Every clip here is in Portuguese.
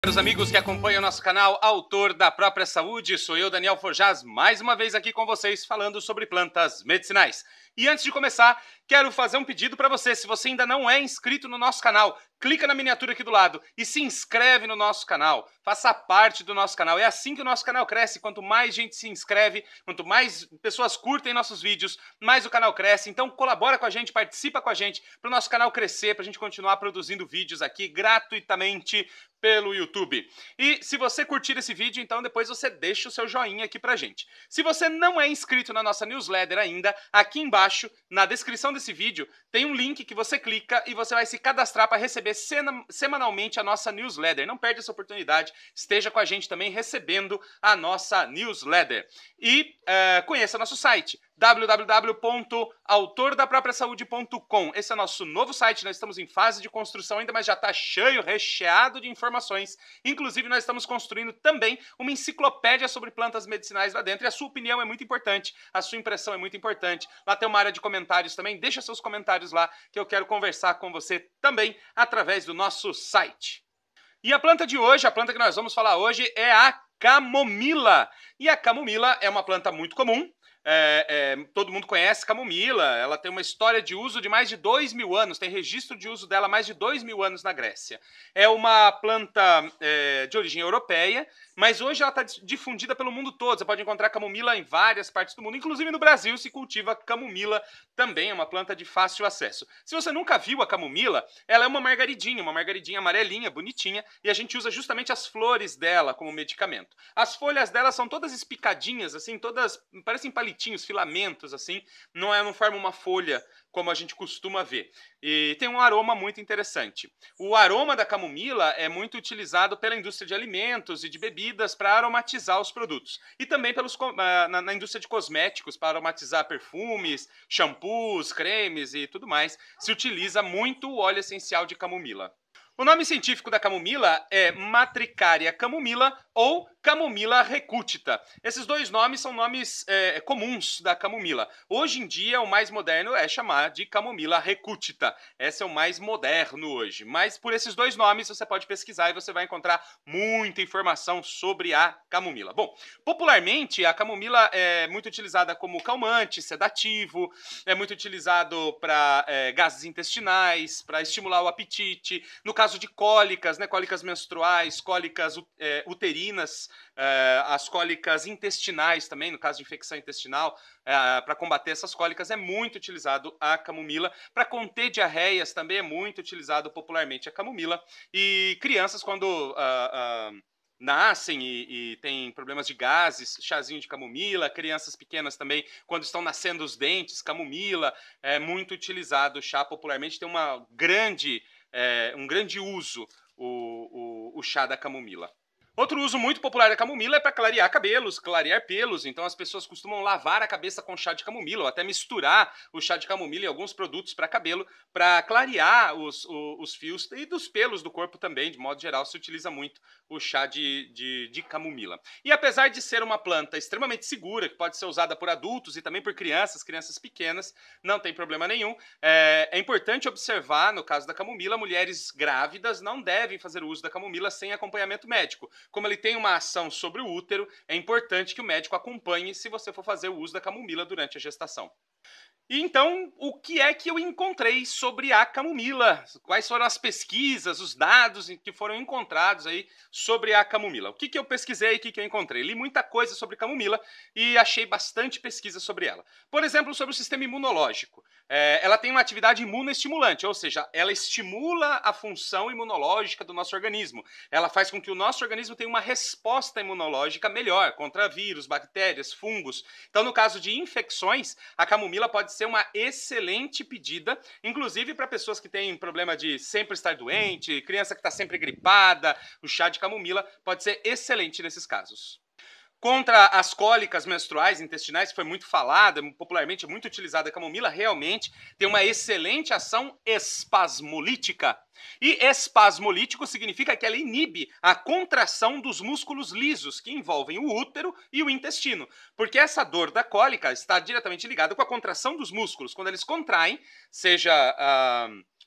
Meus amigos que acompanham o nosso canal Autor da Própria Saúde, sou eu, Daniel Forjaz, mais uma vez aqui com vocês falando sobre plantas medicinais. E antes de começar, quero fazer um pedido para você. Se você ainda não é inscrito no nosso canal, clica na miniatura aqui do lado e se inscreve no nosso canal. Faça parte do nosso canal. É assim que o nosso canal cresce. Quanto mais gente se inscreve, quanto mais pessoas curtem nossos vídeos, mais o canal cresce. Então colabora com a gente, participa com a gente para o nosso canal crescer, para a gente continuar produzindo vídeos aqui gratuitamente pelo YouTube. E se você curtir esse vídeo, então depois você deixa o seu joinha aqui pra gente. Se você não é inscrito na nossa newsletter ainda, aqui embaixo, na descrição desse vídeo, tem um link que você clica e você vai se cadastrar para receber semanalmente a nossa newsletter. Não perde essa oportunidade, esteja com a gente também recebendo a nossa newsletter. E conheça nosso site, www.autordapropriasaude.com. Esse é o nosso novo site, nós estamos em fase de construção ainda, mas já está cheio, recheado de informações. Inclusive, nós estamos construindo também uma enciclopédia sobre plantas medicinais lá dentro, e a sua opinião é muito importante, a sua impressão é muito importante. Lá tem uma área de comentários também, deixa seus comentários lá, que eu quero conversar com você também através do nosso site. E a planta de hoje, a planta que nós vamos falar hoje é a camomila. E a camomila é uma planta muito comum. Todo mundo conhece camomila, ela tem uma história de uso de mais de 2.000 anos, tem registro de uso dela há mais de 2.000 anos na Grécia. É uma planta de origem europeia, mas hoje ela está difundida pelo mundo todo. Você pode encontrar camomila em várias partes do mundo, inclusive no Brasil se cultiva camomila também, é uma planta de fácil acesso. Se você nunca viu a camomila, ela é uma margaridinha amarelinha, bonitinha, e a gente usa justamente as flores dela como medicamento. As folhas dela são todas espicadinhas, assim, todas parecem palitinhos, filamentos, assim, não forma uma folha como a gente costuma ver. E tem um aroma muito interessante. O aroma da camomila é muito utilizado pela indústria de alimentos e de bebidas para aromatizar os produtos. E também na indústria de cosméticos, para aromatizar perfumes, shampoos, cremes e tudo mais. Se utiliza muito o óleo essencial de camomila. O nome científico da camomila é Matricaria camomila ou Camomila recútita. Esses dois nomes são nomes comuns da camomila. Hoje em dia, o mais moderno é chamar de Camomila recútita. Esse é o mais moderno hoje. Mas por esses dois nomes você pode pesquisar e você vai encontrar muita informação sobre a camomila. Bom, popularmente a camomila é muito utilizada como calmante, sedativo, é muito utilizado para gases intestinais, para estimular o apetite. No caso de cólicas, né, cólicas menstruais, cólicas uterinas, as cólicas intestinais também, no caso de infecção intestinal, para combater essas cólicas é muito utilizado a camomila. Para conter diarreias também é muito utilizado popularmente a camomila. E crianças quando nascem e têm problemas de gases, chazinho de camomila. Crianças pequenas também, quando estão nascendo os dentes, camomila é muito utilizado o chá popularmente. Tem um grande uso o chá da camomila. Outro uso muito popular da camomila é para clarear cabelos, clarear pelos. Então as pessoas costumam lavar a cabeça com chá de camomila ou até misturar o chá de camomila em alguns produtos para cabelo para clarear os fios e dos pelos do corpo também. De modo geral, se utiliza muito o chá de camomila. E apesar de ser uma planta extremamente segura, que pode ser usada por adultos e também por crianças pequenas, não tem problema nenhum. É importante observar, no caso da camomila, mulheres grávidas não devem fazer uso da camomila sem acompanhamento médico. Como ele tem uma ação sobre o útero, é importante que o médico acompanhe se você for fazer o uso da camomila durante a gestação. E então, o que é que eu encontrei sobre a camomila? Quais foram as pesquisas, os dados que foram encontrados aí sobre a camomila? O que eu pesquisei e o que eu encontrei? Li muita coisa sobre camomila e achei bastante pesquisa sobre ela. Por exemplo, sobre o sistema imunológico. Ela tem uma atividade imunoestimulante, ou seja, ela estimula a função imunológica do nosso organismo. Ela faz com que o nosso organismo tenha uma resposta imunológica melhor contra vírus, bactérias, fungos. Então, no caso de infecções, a camomila pode ser uma excelente pedida, inclusive para pessoas que têm problema de sempre estar doente, criança que está sempre gripada. O chá de camomila pode ser excelente nesses casos. Contra as cólicas menstruais intestinais, que foi muito falada, popularmente muito utilizada a camomila, realmente tem uma excelente ação espasmolítica. E espasmolítico significa que ela inibe a contração dos músculos lisos, que envolvem o útero e o intestino. Porque essa dor da cólica está diretamente ligada com a contração dos músculos. Quando eles contraem, seja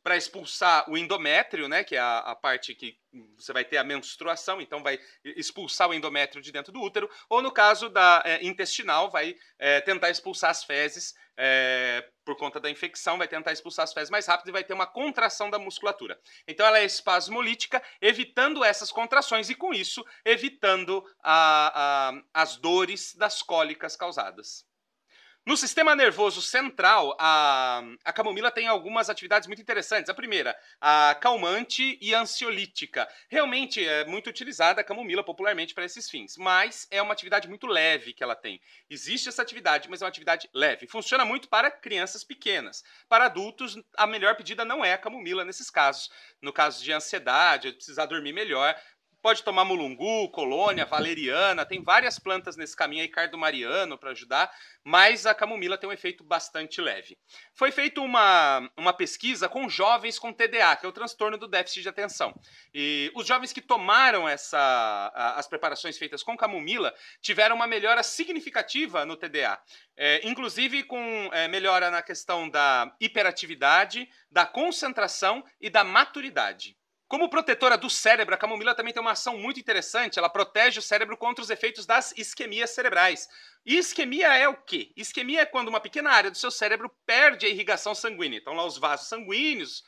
para expulsar o endométrio, né, que é a parte que você vai ter a menstruação, então vai expulsar o endométrio de dentro do útero, ou no caso da intestinal, vai tentar expulsar as fezes, por conta da infecção, vai tentar expulsar as fezes mais rápido e vai ter uma contração da musculatura. Então ela é espasmolítica, evitando essas contrações e com isso evitando as dores das cólicas causadas. No sistema nervoso central, a camomila tem algumas atividades muito interessantes. A primeira, a calmante e ansiolítica. Realmente é muito utilizada a camomila popularmente para esses fins, mas é uma atividade muito leve que ela tem. Existe essa atividade, mas é uma atividade leve. Funciona muito para crianças pequenas. Para adultos, a melhor pedida não é a camomila nesses casos. No caso de ansiedade, precisar dormir melhor, pode tomar mulungu, colônia, valeriana, tem várias plantas nesse caminho aí, cardomariano para ajudar, mas a camomila tem um efeito bastante leve. Foi feita uma pesquisa com jovens com TDA, que é o transtorno do déficit de atenção. E os jovens que tomaram as preparações feitas com camomila tiveram uma melhora significativa no TDA, inclusive com melhora na questão da hiperatividade, da concentração e da maturidade. Como protetora do cérebro, a camomila também tem uma ação muito interessante. Ela protege o cérebro contra os efeitos das isquemias cerebrais. E isquemia é o quê? Isquemia é quando uma pequena área do seu cérebro perde a irrigação sanguínea. Então lá os vasos sanguíneos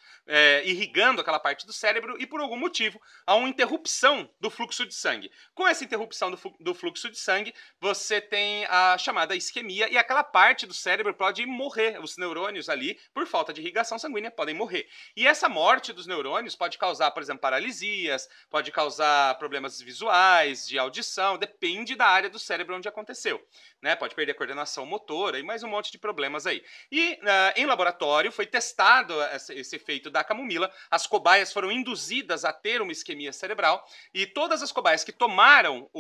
irrigando aquela parte do cérebro e por algum motivo há uma interrupção do fluxo de sangue. Com essa interrupção do fluxo de sangue, você tem a chamada isquemia e aquela parte do cérebro pode morrer. Os neurônios ali, por falta de irrigação sanguínea, podem morrer. E essa morte dos neurônios pode causar, por exemplo, paralisias, pode causar problemas visuais, de audição, depende da área do cérebro onde aconteceu. Né? Pode perder a coordenação motora e mais um monte de problemas aí. E em laboratório foi testado esse efeito da camomila, as cobaias foram induzidas a ter uma isquemia cerebral e todas as cobaias que tomaram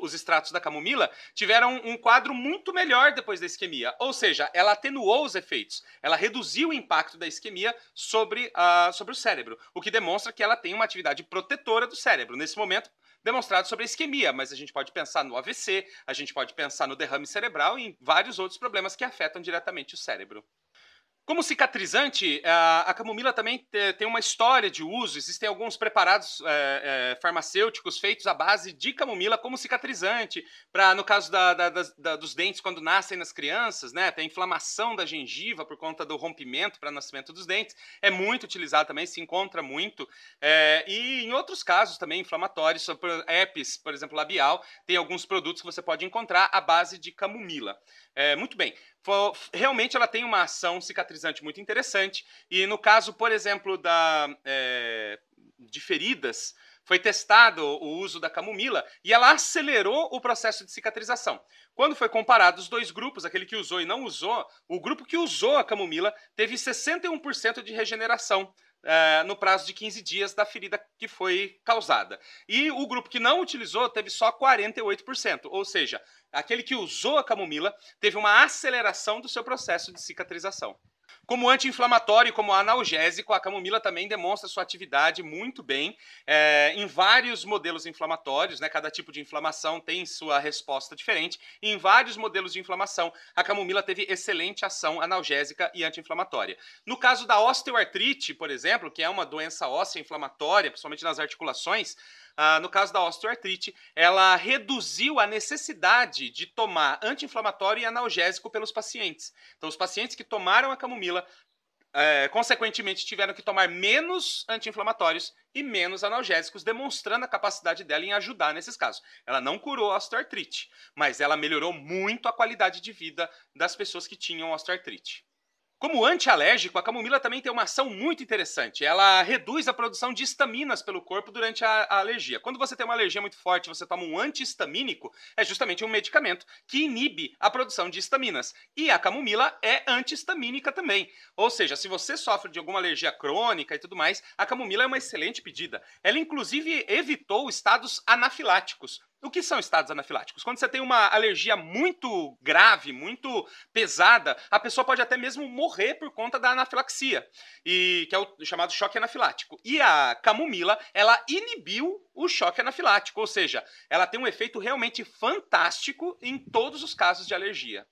os extratos da camomila tiveram um quadro muito melhor depois da isquemia, ou seja, ela atenuou os efeitos, ela reduziu o impacto da isquemia sobre o cérebro, o que demonstra que ela tem uma atividade protetora do cérebro. Nesse momento, demonstrado sobre a isquemia, mas a gente pode pensar no AVC, a gente pode pensar no derrame cerebral e em vários outros problemas que afetam diretamente o cérebro. Como cicatrizante, a camomila também tem uma história de uso. Existem alguns preparados farmacêuticos feitos à base de camomila como cicatrizante, para, no caso dos dentes, quando nascem nas crianças, né, tem inflamação da gengiva por conta do rompimento para o nascimento dos dentes. É muito utilizado também, se encontra muito. E em outros casos também inflamatórios, herpes, por exemplo, labial, tem alguns produtos que você pode encontrar à base de camomila. Muito bem. Realmente ela tem uma ação cicatrizante muito interessante e no caso, por exemplo, de feridas, foi testado o uso da camomila e ela acelerou o processo de cicatrização. Quando foi comparado os dois grupos, aquele que usou e não usou, o grupo que usou a camomila teve 61% de regeneração no prazo de 15 dias da ferida que foi causada. E o grupo que não utilizou teve só 48%, ou seja, aquele que usou a camomila teve uma aceleração do seu processo de cicatrização. Como anti-inflamatório e como analgésico, a camomila também demonstra sua atividade muito bem em vários modelos inflamatórios, né? Cada tipo de inflamação tem sua resposta diferente. E em vários modelos de inflamação, a camomila teve excelente ação analgésica e anti-inflamatória. No caso da osteoartrite, por exemplo, que é uma doença óssea inflamatória, principalmente nas articulações, no caso da osteoartrite, ela reduziu a necessidade de tomar anti-inflamatório e analgésico pelos pacientes. Então, os pacientes que tomaram a camomila, consequentemente, tiveram que tomar menos anti-inflamatórios e menos analgésicos, demonstrando a capacidade dela em ajudar nesses casos. Ela não curou a osteoartrite, mas ela melhorou muito a qualidade de vida das pessoas que tinham osteoartrite. Como antialérgico, a camomila também tem uma ação muito interessante. Ela reduz a produção de histaminas pelo corpo durante a alergia. Quando você tem uma alergia muito forte, você toma um antihistamínico, é justamente um medicamento que inibe a produção de histaminas. E a camomila é antihistamínica também. Ou seja, se você sofre de alguma alergia crônica e tudo mais, a camomila é uma excelente pedida. Ela, inclusive, evitou estados anafiláticos. O que são estados anafiláticos? Quando você tem uma alergia muito grave, muito pesada, a pessoa pode até mesmo morrer por conta da anafilaxia, que é o chamado choque anafilático. E a camomila, ela inibiu o choque anafilático, ou seja, ela tem um efeito realmente fantástico em todos os casos de alergia.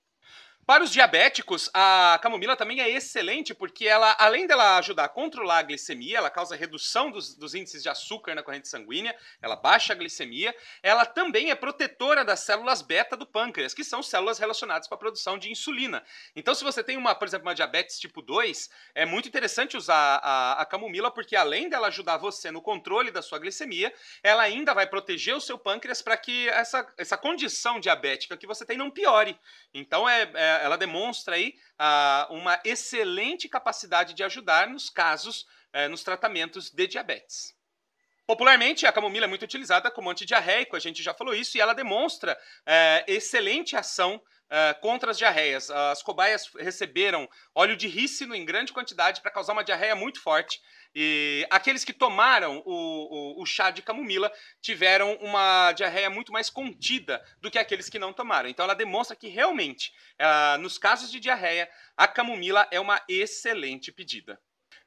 Para os diabéticos, a camomila também é excelente porque ela, além dela ajudar a controlar a glicemia, ela causa redução dos índices de açúcar na corrente sanguínea, ela baixa a glicemia, ela também é protetora das células beta do pâncreas, que são células relacionadas com a produção de insulina. Então, se você tem, por exemplo, uma diabetes tipo 2, é muito interessante usar a camomila porque, além dela ajudar você no controle da sua glicemia, ela ainda vai proteger o seu pâncreas para que essa condição diabética que você tem não piore. Então, ela demonstra aí uma excelente capacidade de ajudar nos casos, nos tratamentos de diabetes. Popularmente, a camomila é muito utilizada como antidiarreico, a gente já falou isso, e ela demonstra excelente ação contra as diarreias. As cobaias receberam óleo de rícino em grande quantidade para causar uma diarreia muito forte. E aqueles que tomaram o chá de camomila tiveram uma diarreia muito mais contida do que aqueles que não tomaram. Então ela demonstra que realmente, nos casos de diarreia, a camomila é uma excelente pedida.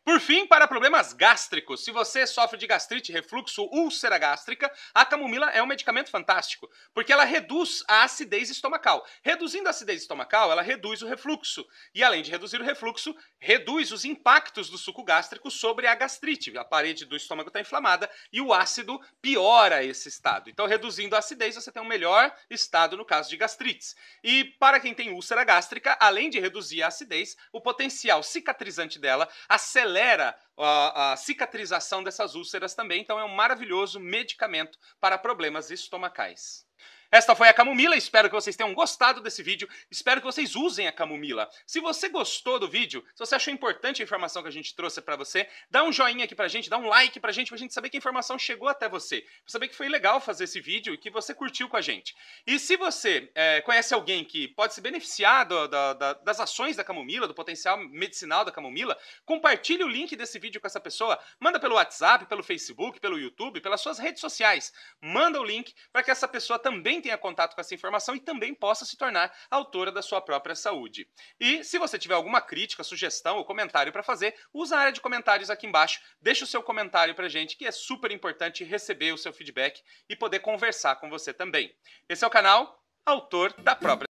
Por fim, para problemas gástricos, se você sofre de gastrite, refluxo, úlcera gástrica, a camomila é um medicamento fantástico, porque ela reduz a acidez estomacal. Reduzindo a acidez estomacal, ela reduz o refluxo. E além de reduzir o refluxo, reduz os impactos do suco gástrico sobre a gastrite. A parede do estômago está inflamada e o ácido piora esse estado. Então, reduzindo a acidez, você tem um melhor estado no caso de gastrites. E para quem tem úlcera gástrica, além de reduzir a acidez, o potencial cicatrizante dela acelera a cicatrização dessas úlceras também, então é um maravilhoso medicamento para problemas estomacais. Esta foi a camomila, espero que vocês tenham gostado desse vídeo, espero que vocês usem a camomila. Se você gostou do vídeo, se você achou importante a informação que a gente trouxe para você, dá um joinha aqui pra gente, dá um like pra gente saber que a informação chegou até você, pra saber que foi legal fazer esse vídeo e que você curtiu com a gente. E se você conhece alguém que pode se beneficiar das ações da camomila, do potencial medicinal da camomila, compartilhe o link desse vídeo com essa pessoa, manda pelo WhatsApp, pelo Facebook, pelo YouTube, pelas suas redes sociais. Manda o link para que essa pessoa também tenha contato com essa informação e também possa se tornar autora da sua própria saúde. E se você tiver alguma crítica, sugestão ou comentário para fazer, usa a área de comentários aqui embaixo, deixa o seu comentário pra gente, que é super importante receber o seu feedback e poder conversar com você também. Esse é o canal Autor da Própria